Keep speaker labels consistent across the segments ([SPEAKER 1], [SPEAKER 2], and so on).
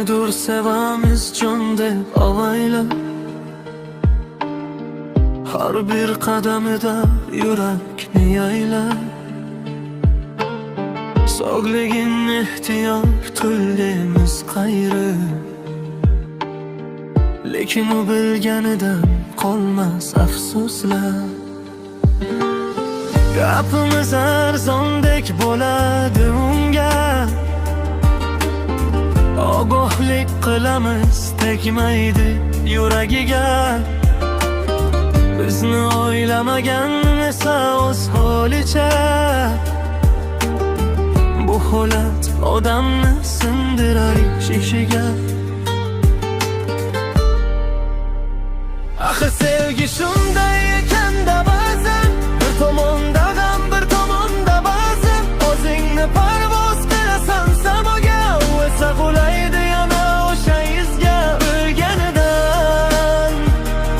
[SPEAKER 1] Kimnidir sevamiz jon deb avaylab, har bir qadamida yurakni yaylab. Sog'ligin ehtiyot tillaymiz qayri, lekin u bilganidan qolmas afsuslar. Gapimiz arzondek bo'ladi unga, ogohlik qilamiz tegmaydi yuragiga. Bizni o'ylamagan esa o'z holicha, bu holat odamni sindirar shishiga. Axir sevgi shunday ekan-da ba'zan, bir tomonda g'am, bir tomonda ba'zan. O'zingni parvoz qilasan samoga, u esa qulaydi yana o'sha izga. O'lganidan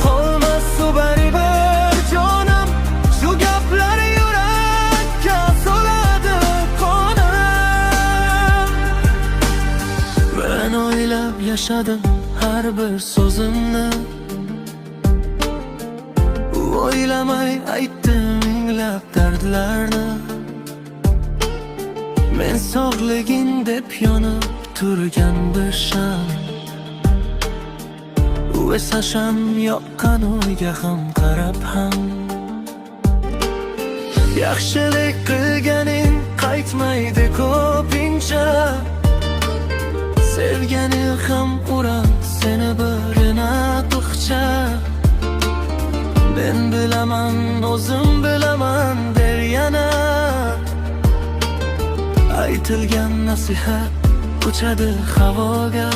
[SPEAKER 1] qolmas u baribir jonim, shu gaplar yurakka soladi qo'nim. Men o'ylab yashadim har bir so'zimni, o'ylamay aytdim minglab dardlarni. Men sog'ligin deb yonib turgan bir sham, u esa sham yoqqan o'yga ham qarab ham. Yaxshilik qilganing qaytmaydi ko'pincha, sevgani ham urar seni birina tuxcha. Men bilaman, o'zim bilaman der yana, aytilgan nasihat uchadi havoga.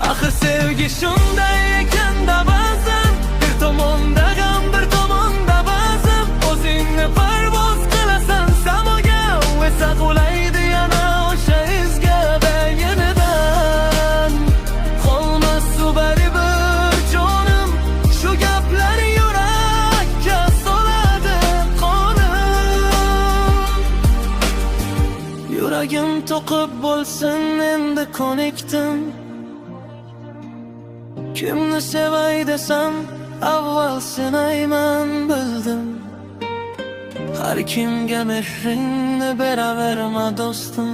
[SPEAKER 1] Axir sevgi shunday ekan-da ba'zan, bir tomonda g'am, bir tomonda ba'zan. O'zingni parvoz qilasan samoga, u esa qulaydi yana o'sha izga. Bayinidan qolmas u baribir jonim, shu gaplar yurakka soladi qo'nim. Yuragim to'qib bo'lsin endi ko'nikdim, kimni sevay desam avval senayman bildim. Har kimga mehringni beraverma do'stim,